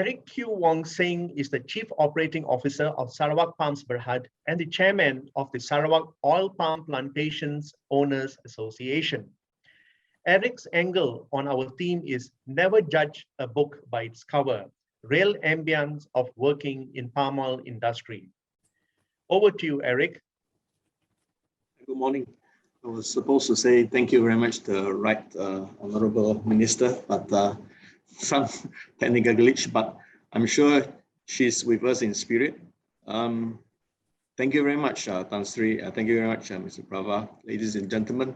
Kiu Kwong Seng is the Chief Operating Officer of Sarawak Palms Berhad and the Chairman of the Sarawak Oil Palm Plantations Owners Association. Eric's angle on our theme is never judge a book by its cover, real ambience of working in palm oil industry. Over to you, Eric. Good morning. I was supposed to say thank you very much to Right Honorable Minister, but some technical glitch, but I'm sure she's with us in spirit. Thank you very much, Tan Sri. Thank you very much, Mr. Prava. Ladies and gentlemen,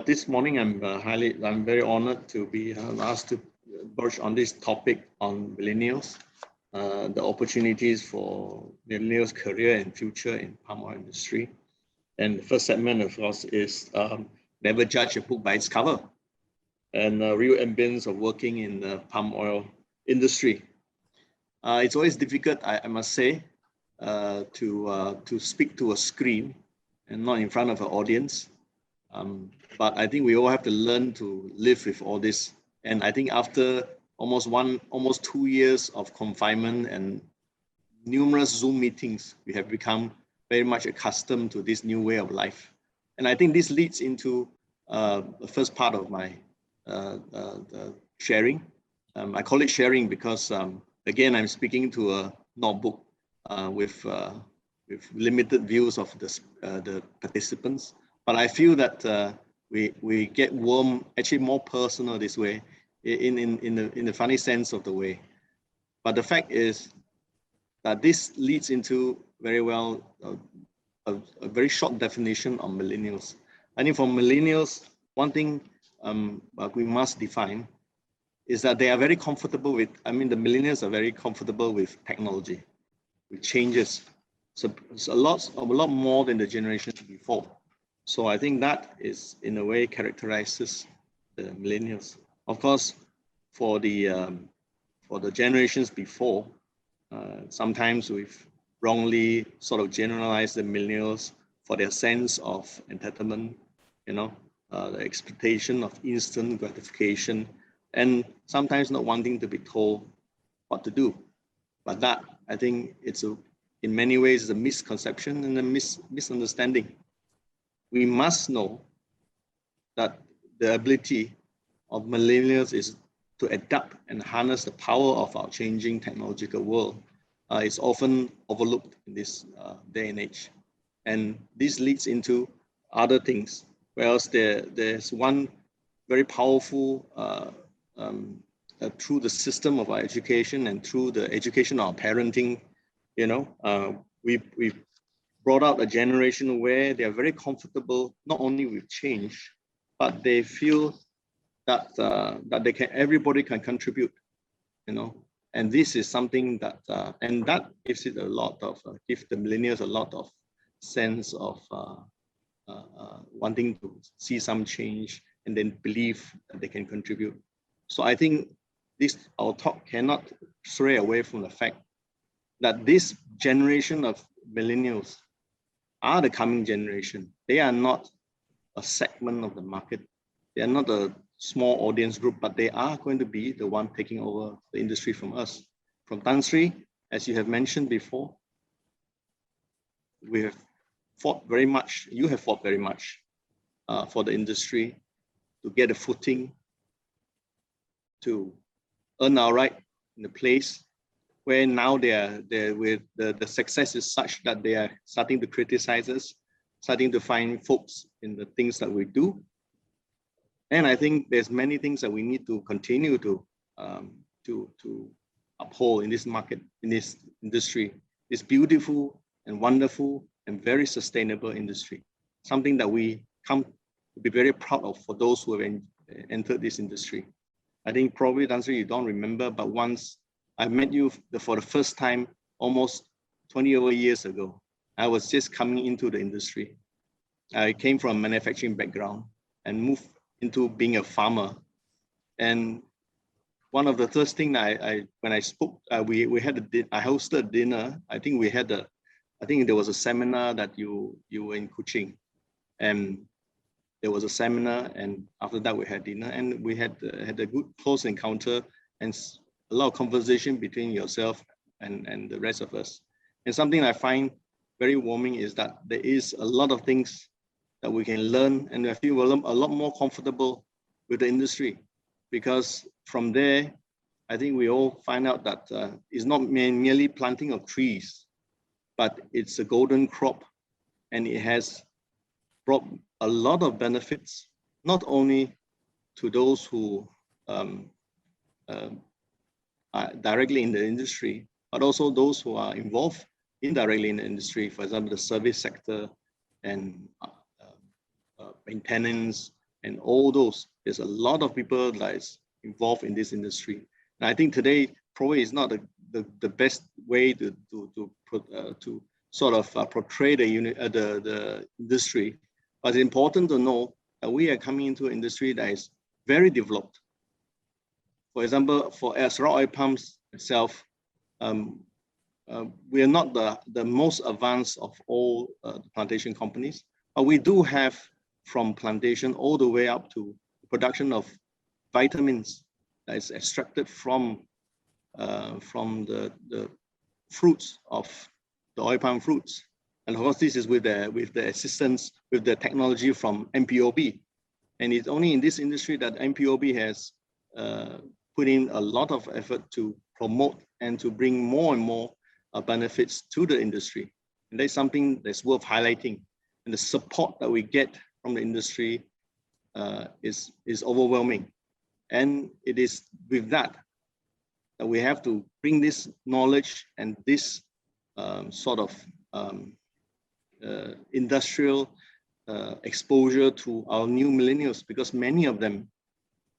this morning I'm very honored to be asked to brush on this topic on millennials, the opportunities for millennials' career and future in palm oil industry. And the first segment, of course, is never judge a book by its cover, and real ambience of working in the palm oil industry. It's always difficult, I must say, to speak to a screen and not in front of an audience. But I think we all have to learn to live with all this. And I think after almost 2 years of confinement and numerous Zoom meetings, we have become very much accustomed to this new way of life. And I think this leads into the first part of my sharing. I call it sharing because, again, I'm speaking to a notebook with limited views of the participants. But I feel that we get warm, actually more personal this way, in the funny sense of the way. But the fact is that this leads into very well a very short definition of millennials. I think for millennials, one thing we must define is that they are very comfortable with, the millennials are very comfortable with technology, with changes. So it's a lot more than the generations before. So I think that is, in a way, characterizes the millennials. Of course, for the generations before, sometimes we've wrongly sort of generalized the millennials for their sense of entitlement, the expectation of instant gratification, and sometimes not wanting to be told what to do. But that, I think, in many ways, a misconception and a misunderstanding. We must know that the ability of millennials is to adapt and harness the power of our changing technological world. It's often overlooked in this day and age. And this leads into other things. Whereas there's one very powerful, through the system of our education and through the education of our parenting, we've brought out a generation where they are very comfortable, not only with change, but they feel that everybody can contribute, and this is something that and that gives it gives the millennials a lot of sense of wanting to see some change and then believe that they can contribute. So I think our talk cannot stray away from the fact that this generation of millennials are the coming generation. They are not a segment of the market. They are not a small audience group, but they are going to be the one taking over the industry from us. From Tan Sri, as you have mentioned before, we have fought very much, you have fought very much for the industry to get a footing, to earn our right in the place where now the success is such that they are starting to criticize us, starting to find faults in the things that we do. And I think there's many things that we need to continue to uphold in this market, in this industry, this beautiful and wonderful and very sustainable industry. Something that we come to be very proud of for those who have entered this industry. I think probably, Tan Sri, you don't remember, but once I met you for the first time almost 20 over years ago. I was just coming into the industry. I came from a manufacturing background and moved into being a farmer. And one of the first things when I spoke, I hosted a dinner. I think there was a seminar that you were in Kuching, and there was a seminar, and after that we had dinner, and we had a good close encounter. And a lot of conversation between yourself and the rest of us. And something I find very warming is that there is a lot of things that we can learn, and I feel a lot more comfortable with the industry, because from there, I think we all find out that it's not merely planting of trees, but it's a golden crop, and it has brought a lot of benefits, not only to those who are directly in the industry, but also those who are involved indirectly in the industry, for example, the service sector and maintenance and all those. There's a lot of people that is involved in this industry. And I think today probably is not the best way to sort of portray the industry, but it's important to know that we are coming into an industry that is very developed. For example, for Sarawak Oil Pumps itself, we are not the most advanced of all the plantation companies, but we do have from plantation all the way up to production of vitamins that is extracted from the fruits of the oil palm fruits. And of course, this is with the assistance, with the technology from MPOB. And it's only in this industry that MPOB has put in a lot of effort to promote and to bring more and more benefits to the industry. And that's something that's worth highlighting. And the support that we get from the industry is overwhelming. And it is with that we have to bring this knowledge and this sort of industrial exposure to our new millennials, because many of them,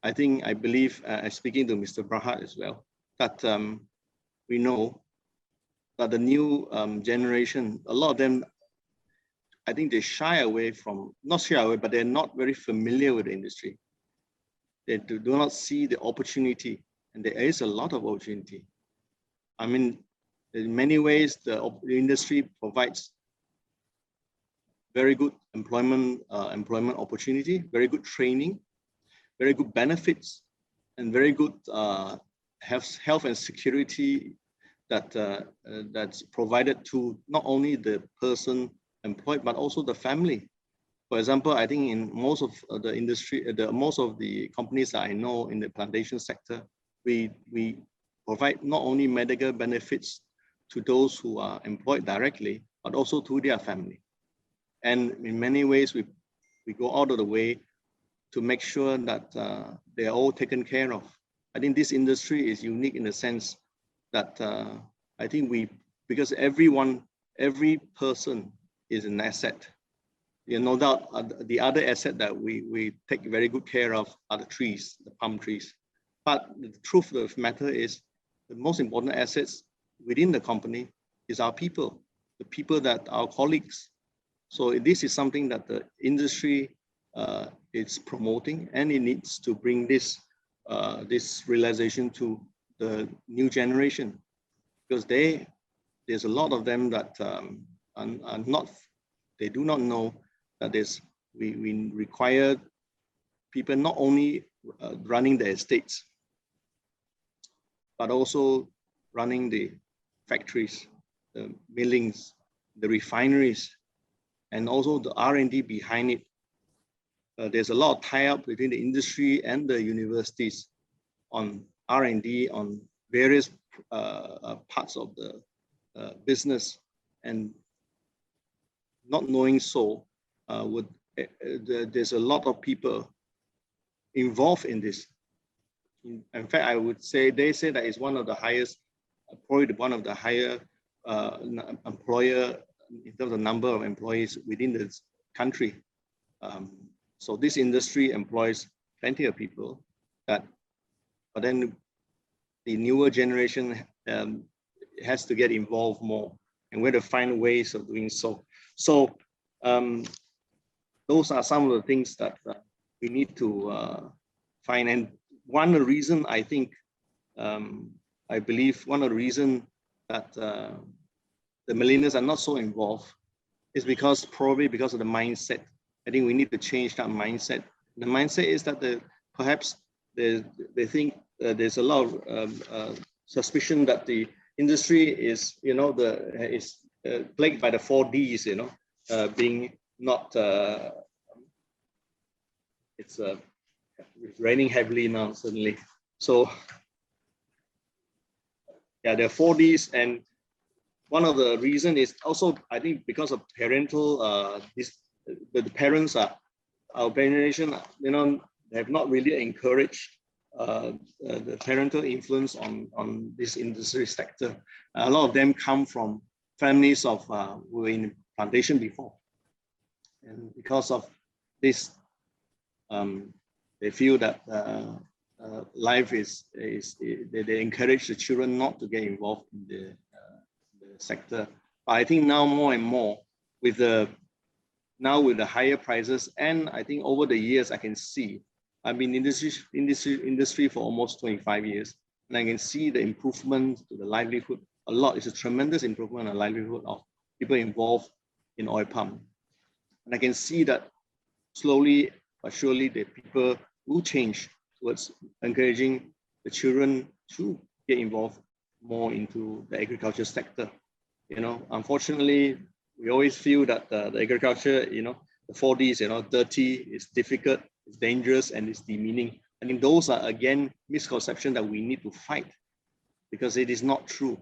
I believe, speaking to Mr. Berhad as well, that we know that the new generation, a lot of them, I think they shy away from, not shy away, but they're not very familiar with the industry. They do not see the opportunity, and there is a lot of opportunity. I mean, in many ways, the industry provides very good employment opportunity, very good training, very good benefits, and very good health and security that's provided to not only the person employed, but also the family. For example, I think in most of the industry, most of the companies that I know in the plantation sector, we provide not only medical benefits to those who are employed directly, but also to their family. And in many ways, we go out of the way to make sure that they're all taken care of. I think this industry is unique in the sense that I think because every person is an asset. No doubt the other asset that we take very good care of are the trees, the palm trees. But the truth of the matter is the most important assets within the company is our people, the people that our colleagues. So this is something that the industry is promoting, and it needs to bring this realization to the new generation, because there's a lot of them that they do not know that we require people not only running the estates, but also running the factories, the millings, the refineries, and also the R&D behind it. There's a lot of tie-up between the industry and the universities on R&D on various parts of the business, and not knowing so, there's a lot of people involved in this. In fact, I would say they say that it's one of the highest, probably one of the higher employer in terms of number of employees within the country. So this industry employs plenty of people, but then the newer generation has to get involved more, and we have to find ways of doing so. So those are some of the things that we need to find. And one of the reasons I think, I believe one of the reasons that the millennials are not so involved is probably because of the mindset. I think we need to change that mindset. The mindset is that perhaps they think there's a lot of suspicion that the industry is, plagued by the 4Ds, being not, it's raining heavily now suddenly. So yeah, there are 4Ds, and one of the reason is also, I think, because of parental, the parents are, our generation, have not really encouraged the parental influence on this industry sector. A lot of them come from families of who were in plantation before, and because of this, they feel that life is they encourage the children not to get involved in the sector. But I think now more and more with the higher prices, and I think over the years I can see, I've been in this industry for almost 25 years, and I can see the improvement to the livelihood a lot. It's a tremendous improvement in the livelihood of people involved in oil palm, and I can see that slowly but surely the people will change towards encouraging the children to get involved more into the agriculture sector. Unfortunately, we always feel that the agriculture, the 4Ds, dirty, it's difficult, it's dangerous, and it's demeaning. I mean, those are again misconceptions that we need to fight, because it is not true.